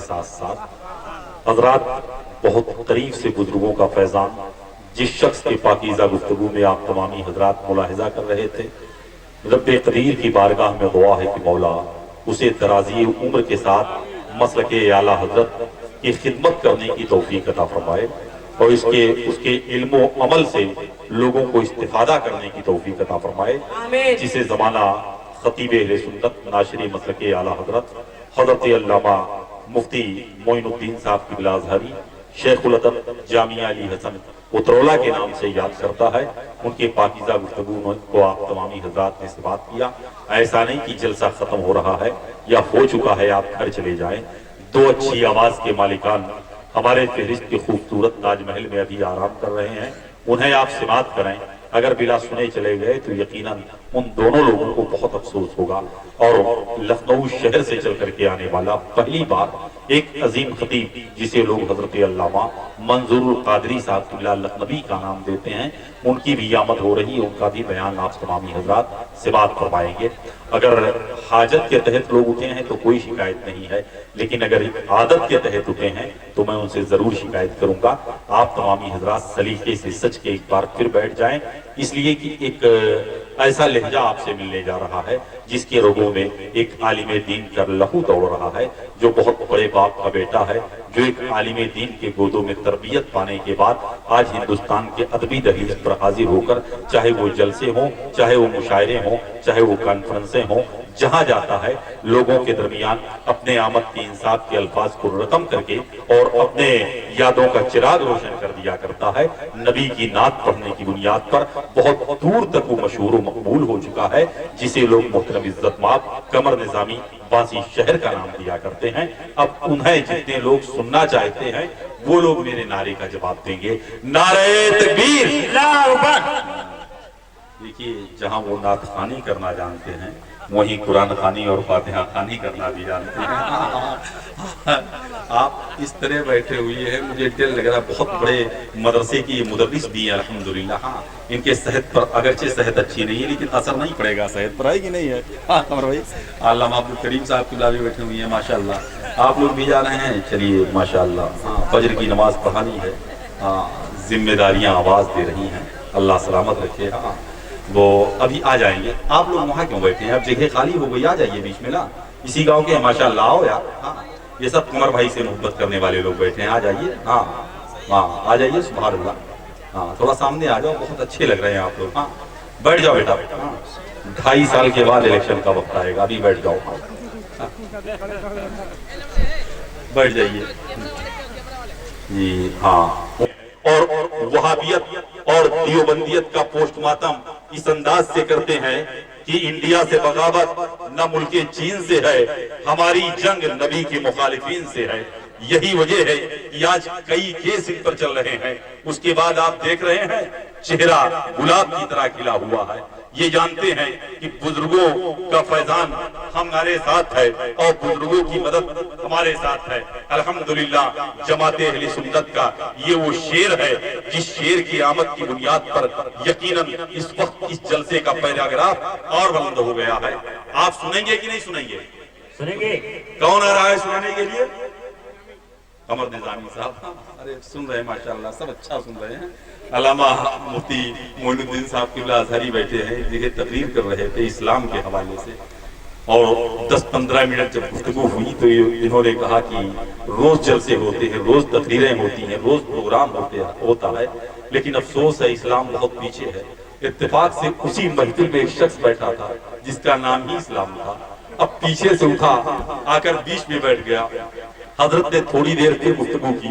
ساتھ ساتھ حضرات بہت قریب سے بزرگوں کا فیضان جس شخص کے پاکیزہ گفتگو میں آپ تمامی حضرات ملاحظہ کر رہے تھے، رب قدیر کی بارگاہ میں دعا ہے کہ مولا اسے درازی عمر کے ساتھ مسلک اعلیٰ حضرت کی خدمت کرنے کی توفیق عطا فرمائے اور اس کے علم و عمل سے لوگوں کو استفادہ کرنے کی توفیق عطا فرمائے، جسے زمانہ خطیب اہل سنت ناشری مسلک اعلیٰ حضرت علامہ مفتی معین الدین صاحب قبلہ ازہری شیخ الادب جامعہ علی حسن اترولہ کے نام سے یاد کرتا ہے۔ ان کے پاکیزہ گفتگو کو آپ تمامی حضرات نے سماعت کیا۔ ایسا نہیں کہ جلسہ ختم ہو رہا ہے یا ہو چکا ہے آپ گھر چلے جائیں۔ دو اچھی آواز کے مالکان ہمارے فہرست کے خوبصورت تاج محل میں ابھی آرام کر رہے ہیں، انہیں آپ سماعت کریں۔ اگر بلا سنے چلے گئے تو یقیناً ان دونوں لوگوں کو بہت افسوس ہوگا، اور لکھنؤ شہر سے چل کر کے آنے والا پہلی بار ایک عظیم خطیب جسے لوگ حضرت علامہ منظور القادری صاحب قبلہ لکھنوی کا نام دیتے ہیں، ان کی بھی آمد ہو رہی ہے، ان کا بھی بیان آپ تمامی حضرات سماعت فرمائیں گے۔ اگر حاجت کے تحت لوگ اٹھے ہیں تو کوئی شکایت نہیں ہے، لیکن اگر عادت کے تحت اٹھے ہیں تو میں ان سے ضرور شکایت کروں گا۔ آپ تمامی حضرات سلیقے سے سچ کے ایک بار پھر بیٹھ جائیں، اس لیے کہ ایک ایسا لہجہ آپ سے ملنے جا رہا ہے جس کے رگوں میں ایک عالم دین کا لہو دوڑ رہا ہے، جو بہت بڑے باپ کا بیٹا ہے، جو ایک عالم دین کے گودوں میں تربیت پانے کے بعد آج ہندوستان کے ادبی دہلیز پر حاضر ہو کر، چاہے وہ جلسے ہوں، چاہے وہ مشاعرے ہوں، چاہے وہ کانفرنسیں ہوں، جہاں جاتا ہے لوگوں کے درمیان اپنے آمد کی انصاف کے الفاظ کو رقم کر کے اور اپنے یادوں کا چراغ روشن کر دیا کرتا ہے۔ نبی کی نعت پڑھنے کی بنیاد پر بہت دور تک وہ مشہور و مقبول ہو چکا ہے، جسے لوگ محترم عزت مآب قمر نظامی باسی شہر کا نام دیا کرتے ہیں۔ اب انہیں جتنے لوگ سننا چاہتے ہیں وہ لوگ میرے نعرے کا جواب دیں گے، نعرہ تکبیر، اللہ اکبر۔ دیکھیے، جہاں وہ نعت خوانی کرنا جانتے ہیں وہیں قرآن خوانی اور فاتحہ خوانی کرنا بھی جانتے ہیں۔ آپ اس طرح بیٹھے ہوئے ہیں، مجھے دل لگ رہا ہے بہت بڑے مدرسے کی مدرس بھی ہیں الحمدللہ۔ ہاں، ان کے صحت پر اگرچہ صحت اچھی نہیں ہے لیکن اثر نہیں پڑے گا، صحت پر آئے گی نہیں ہے۔ ہاں قمر بھائی، علامہ عبدالکریم صاحب قبلہ بھی بیٹھے ہوئے ہیں ماشاءاللہ۔ آپ لوگ بھی جا رہے ہیں، چلیے ماشاءاللہ۔ ہاں، فجر کی نماز پڑھانی ہے، ہاں ذمہ داریاں آواز دے رہی ہیں، اللہ سلامت رکھے۔ ہاں وہ ابھی آ جائیں گے۔ آپ لوگ وہاں کیوں بیٹھے ہیں؟ اب جگہ خالی ہو گئی، آ جائیے بیچ میں نا، اسی گاؤں کے ماشاءاللہ آؤ یار۔ ہاں، یہ سب قمر بھائی سے محبت کرنے والے لوگ بیٹھے ہیں، آ جائیے۔ ہاں ہاں آ جائیے، سبحان اللہ۔ ہاں تھوڑا سامنے آ جاؤ، بہت اچھے لگ رہے ہیں آپ لوگ۔ ہاں بیٹھ جاؤ بیٹا، 2.5 سال کے بعد الیکشن کا وقت آئے گا، ابھی بیٹھ جاؤ، بیٹھ جائیے جی۔ ہاں، اور وہابیت اور دیوبندیت کا پوسٹ مارٹم اس انداز سے کرتے ہیں کہ انڈیا سے بغاوت نہ ملک چین سے ہے، ہماری جنگ نبی کے مخالفین سے ہے۔ یہی وجہ ہے کہ آج کئی کیس ان پر چل رہے ہیں، اس کے بعد آپ دیکھ رہے ہیں چہرہ گلاب کی طرح کھلا ہوا ہے۔ یہ جانتے ہیں کہ بزرگوں کا فیضان ہمارے ساتھ ہے اور بزرگوں کی مدد ہمارے ساتھ ہے۔ الحمدللہ جماعت اہل سنت کا یہ وہ شعر ہے جس شعر کی آمد کی بنیاد پر یقیناً اس وقت اس جلسے کا پیراگراف اور بلند ہو گیا ہے۔ آپ سنیں گے کہ نہیں سنیں گے؟ سنیں گے۔ کون آ رہا ہے سنانے کے لیے؟ قمر نظامی صاحب۔ ارے سن رہے ہیں ماشاءاللہ، سب اچھا سن رہے ہیں۔ علامہ مفتی معین الدین صاحب قبلہ ازہری بیٹھے ہیں، یہ تقریر کر رہے تھے اسلام کے حوالے سے، اور 10-15 منٹ جب گفتگو ہوئی تو انہوں نے کہا کہ روز جلسے ہوتے ہیں، روز تقریریں ہوتی ہیں، روز پروگرام ہوتا ہے، لیکن افسوس ہے اسلام بہت پیچھے ہے۔ اتفاق سے اسی محفل میں ایک شخص بیٹھا تھا جس کا نام ہی اسلام تھا، اب پیچھے سے اٹھا آ کر بیچ میں بیٹھ گیا۔ حضرت نے تھوڑی دیر پھر گفتگو کی،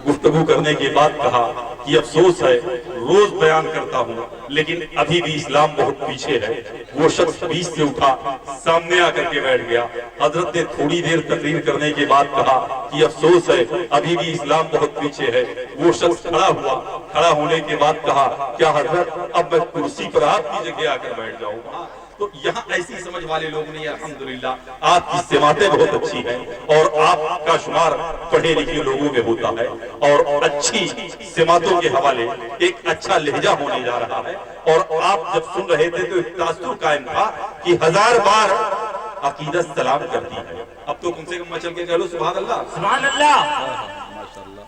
گفتگو کرنے کے بعد کہا کہ افسوس ہے، روز بیان کرتا ہوں لیکن ابھی بھی اسلام بہت پیچھے ہے۔ وہ شخص بیچ سے اٹھا سامنے آ کر کے بیٹھ گیا۔ حضرت نے تھوڑی دیر تقریر کرنے کے بعد کہا کہ افسوس ہے، ابھی بھی اسلام بہت پیچھے ہے۔ وہ شخص کھڑا ہوا، کھڑا ہونے کے بعد کہا کیا حضرت اب میں کرسی پر آپ کی جگہ آ کر بیٹھ جاؤں؟ تو یہاں ایسی سمجھ والے لوگ نہیں، الحمدللہ آپ کی سماعتیں بہت اچھی ہیں اور آپ کا شمار پڑھے لکھے لوگوں میں ہوتا ہے، اور اچھی سماعتوں کے حوالے ایک اچھا لہجہ ہونے جا رہا ہے۔ اور آپ جب سن رہے تھے تو ایک تاثر قائم تھا کہ 1000 بار عقیدت سلام کرتی ہے، اب تو کم سے کم مچل کے کہہ لو سبحان اللہ. سبحان اللہ. ماشاءاللہ.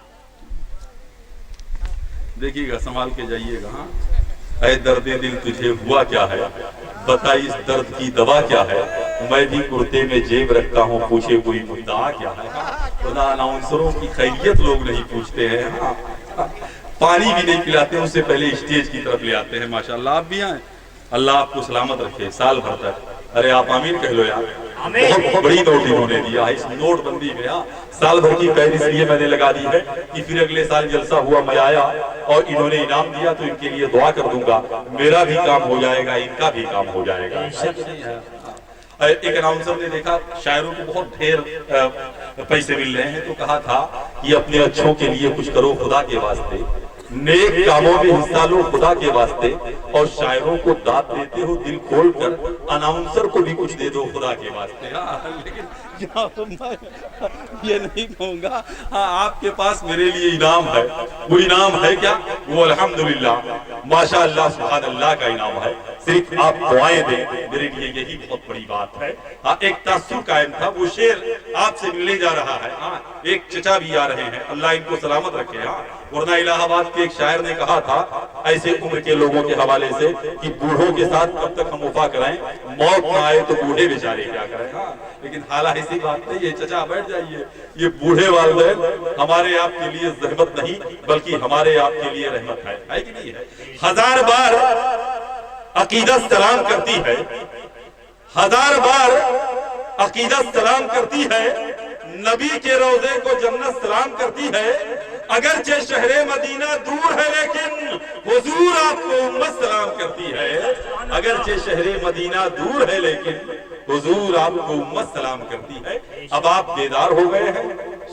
دیکھیے گا سنبھال کے جائیے گا. ہاں اے درد دل تجھے ہوا کیا ہے, بتا اس درد کی دوا کیا ہے, میں بھی کرتے میں جیب رکھتا ہوں پوچھے کوئی مدعا کیا ہے. خدا اناؤنسروں کی خیریت لوگ نہیں پوچھتے ہیں, پانی بھی نہیں پلاتے ہیں, اس سے پہلے اسٹیج کی طرف لے آتے ہیں. ماشاءاللہ آپ بھی آئیں, اللہ آپ کو سلامت رکھے سال بھر تک. ارے آپ آمین کہہ لو یار. بہت بڑی نوٹ انہوں نے دیا اس نوٹ بندی میں. سال بھر کی قید اس لیے میں نے لگا دی ہے کہ پھر اگلے سال جلسہ ہوا, میں آیا اور انہوں نے انعام دیا تو ان کے لیے دعا کر دوں گا, میرا بھی کام ہو جائے گا, ان کا بھی کام ہو جائے گا. ایک اناؤنسر نے دیکھا شاعروں کو بہت ڈھیر پیسے مل رہے ہیں تو کہا تھا کہ اپنے اچھوں کے لیے کچھ کرو خدا کے واسطے, نیک کاموں میں حصہ لو خدا کے واسطے, اور شاعروں کو داد دیتے ہو دل کھول کر, اناؤنسر کو بھی کچھ دے دو خدا کے واسطے. لیکن یہ نہیں کہوں گا. ہاں آپ کے پاس میرے لیے انعام ہے. وہ انعام ہے کیا؟ وہ الحمدللہ ماشاء اللہ سبحان اللہ کا انعام ہے. صرف آپ دعائیں دیں, میرے لیے یہی بہت بڑی بات ہے. ہاں ایک تاثر قائم تھا, وہ شعر آپ سے ملنے جا رہا ہے. ہاں ایک چچا بھی آ رہے ہیں, اللہ ان کو سلامت رکھے. ہاں ورنہ الہ آباد کے ایک شاعر نے کہا تھا ایسے عمر کے لوگوں کے حوالے سے کہ بوڑھوں کے ساتھ کب تک ہم وفا کرائیں, موت نہ آئے تو بوڑھے بیچارے کیا کریں. ہاں لیکن حالانکہ ایسی بات نہیں ہے. چچا بیٹھ جائیے, یہ بوڑھے والدین ہمارے آپ کے لیے زحمت نہیں بلکہ ہمارے آپ کے لیے رحمت ہے کہ نہیں ہے. 1000 بار عقیدت سلام کرتی ہے, 1000 بار عقیدت سلام کرتی ہے, نبی کے روضے کو جنت سلام کرتی ہے. اگرچہ شہر مدینہ دور ہے لیکن حضور آپ کو امت سلام کرتی ہے. اگرچہ شہر مدینہ دور ہے لیکن حضور آپ کو امت سلام کرتی ہے. اب آپ بیدار ہو گئے ہیں,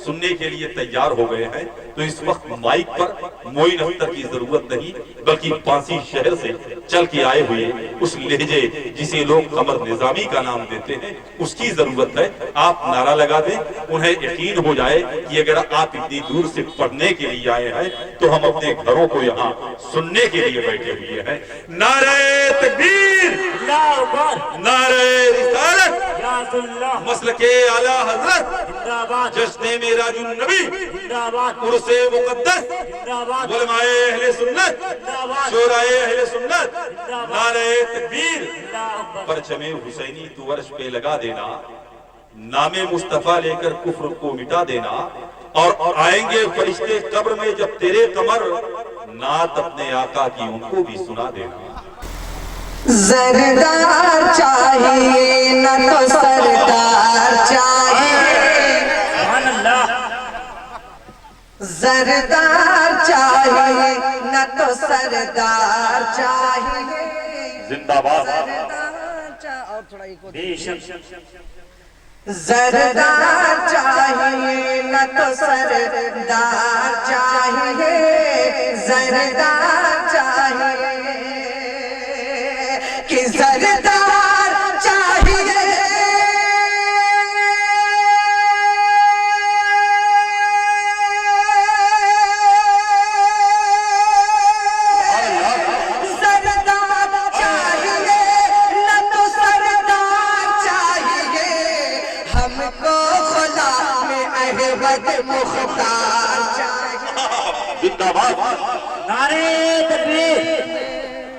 سننے کے لیے تیار ہو گئے ہیں, تو اس وقت مائک پر معین اختر کی ضرورت نہیں بلکہ پانسی شہر سے چل کے آئے ہوئے اس لہجے جسے لوگ قمر نظامی کا نام دیتے ہیں اس کی ضرورت ہے. آپ نعرہ لگا دیں, انہیں یقین ہو جائے کہ اگر آپ اتنی دور سے پڑھنے کے لیے آئے ہیں تو ہم اپنے گھروں کو یہاں سننے کے لیے بیٹھے ہوئے ہیں. نعرہ تکبیر, نعرہ رسالت, مسلک اعلی حضرت, جشن معراج النبی, عرس مقدس, علماء اہل سنت, شورائے اہل سنت, نعرہ تکبیر. پرچم حسینی تو عرش پہ لگا دینا, نام مصطفیٰ لے کر کفر کو مٹا دینا, اور آئیں گے فرشتے قبر میں جب تیرے قمر, نعت اپنے آقا کی ان کو بھی سنا دینا. زردار چاہیے نہ تو سردار چاہیے, زردار چاہیے نہ تو سردار چاہیے. زندہ باد. اور تھوڑا زردار چاہیے نہ تو سردار چاہیے, زردار چاہیے کہ زردار چاہیے. زردار چاہیے نہ تو سردار چاہیے, ہم کو خدا میں احمد مختار چاہیے. زندہ باد. نعرے تکبیر,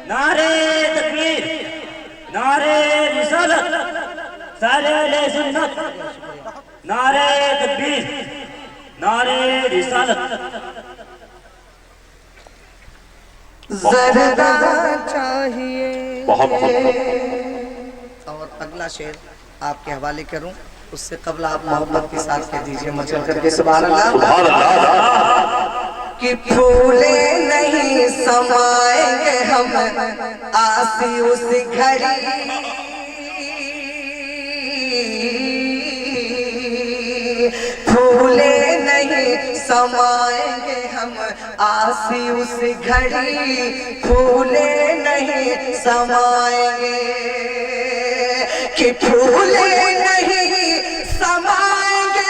نعرے تکبیر, نعرے رسالت, سارے اہل سنت, نعرے تکبیر, نعرے رسالت. زردار چاہیے. بہت اور اگلا شعر آپ کے حوالے کروں, اس سے قبل آپ محبت کے ساتھ کہہ دیجئے مچل کر کے سبحان اللہ. کہ پھولے نہیں سمائیں گے ہم آسی اس گھڑی, پھولے نہیں سمائیں گے ہم آسی اس گھڑی, پھولے نہیں سمائیں گے کہ پھولے نہیں سمائیں گے.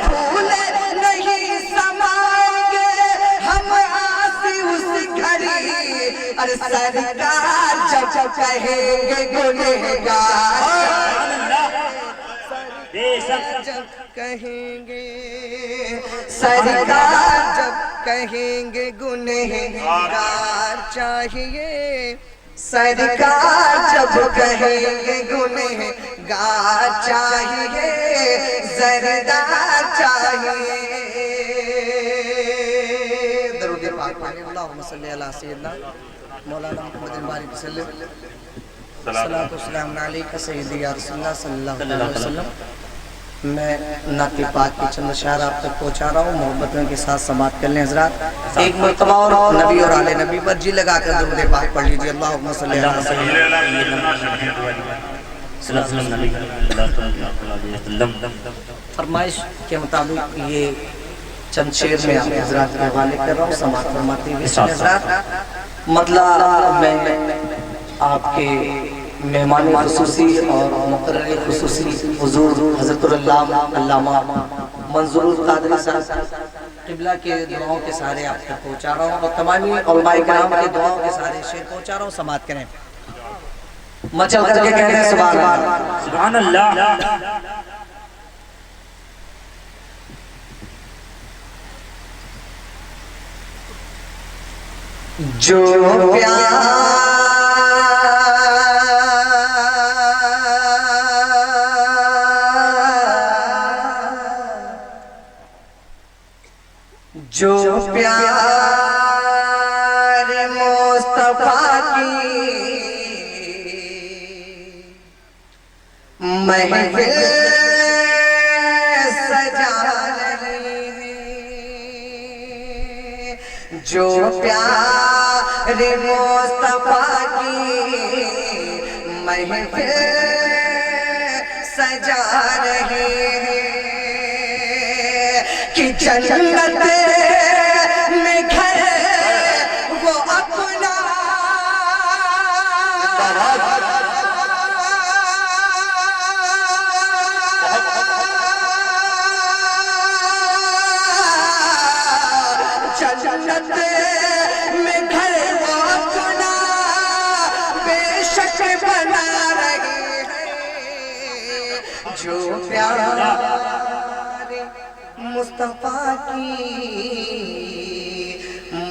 پھولے نہیں سمائیں ارے سرکار جب کہیں گے گنہگار بے شک جب کہیں گے سرکار جب کہیں گے گنہگار چاہیے سرکار جب کہیں گے گنہگار چاہیے زردار چاہیے درود پاک پڑھیں اللہم صلی علی سیدنا مولانا محمد بارک وسلم صلاۃ والسلام علیکہ سیدی یا رسول اللہ صلی اللہ علیہ وسلم. میں نعت پاک کی چند اشعار آپ تک پہنچا رہا ہوں، محبت کے ساتھ سماعت کر لیں حضرات. ایک مرتبہ اور نبی اور آل نبی پر جی لگا کر درود پاک پڑھ لیجیے. اللہم صلی علی سیدنا. فرمائش کے مطابق یہ چند شعر میں آپ حضرات کے حوالے کر رہا ہوں، سماعت فرماتے ہوئے سنیں حضرات. مطلب میں آپ کے مہمان خصوصی اور مقرر خصوصی حضور حضرت علامہ منظور القادری صاحب قبلہ کے دعاؤں کے سارے آپ تک پہنچا رہا ہوں اور تمامی علماء کرام کے دعاؤں کے سارے شعر پہنچا رہا ہوں. سماعت کریں. مچل کر کے کہتے ہیں سبحان اللہ سبحان اللہ. جو پیار جو پیار مصطفیٰ کی محفل سجا رہے ہیں، جو پیار مصطفیٰ کی محفل سجا رہے ہیں کہ جنت میں گھر وہ اپنا جنت میں گھر وہ اپنا بے شک بنا رہے ہیں، جو پیار مصطفیٰ کی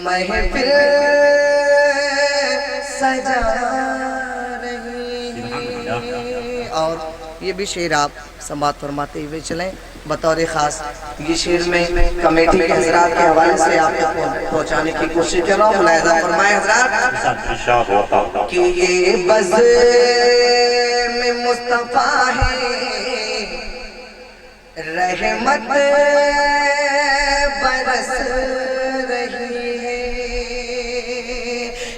محفل سجا رہی ہے. اور یہ بھی شعر آپ سماعت فرماتے ہوئے چلیں. بطور خاص یہ شعر میں کمیٹی کے حضرات کے حوالے سے آپ تک پہنچانے کی کوشش کر رہا ہوں. ملاحظہ فرمائیں حضرات کہ یہ بز میں مصطفیٰ ہے، رحمت برس رہی ہے.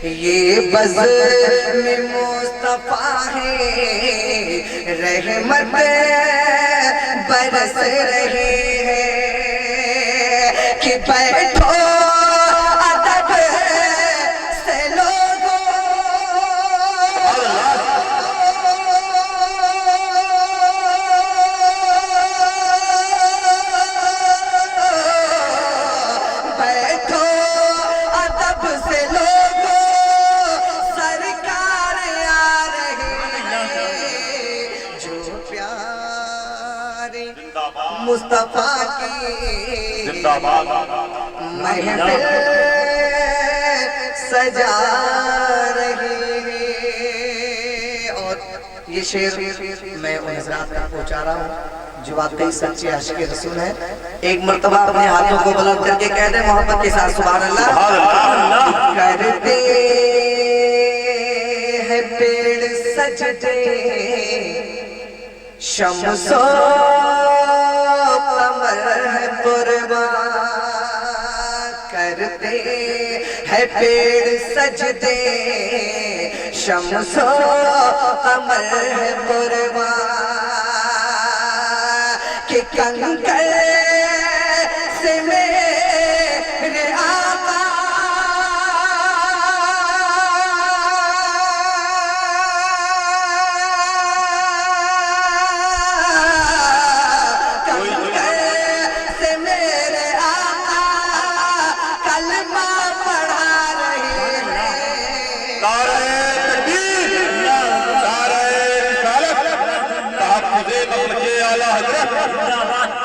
یہ بز میں مصطفیٰ ہے، رحمت برس رہی ہے کہ بیٹھو ادب سے لوگوں بیٹھو ادب سے لوگوں سرکار آ رہے ہیں، جو پیارے مصطفیٰ کی محفل سجا رہی ہے. اور یہ شعر میں ان حضرات تک پہنچا رہا ہوں جو واقعی سچے عاشق رسول ہیں. ایک مرتبہ اپنے ہاتھوں کو بلند کر کے کہہ دیں محبت کے ساتھ سبحان اللہ. کرتے ہیں پیڑ سجدے شمس و قمر ہے قربان، کرتے ہیں پیڑ سجدے شمس و قمر ہے قربان، کہ کنکر سے میرے آقا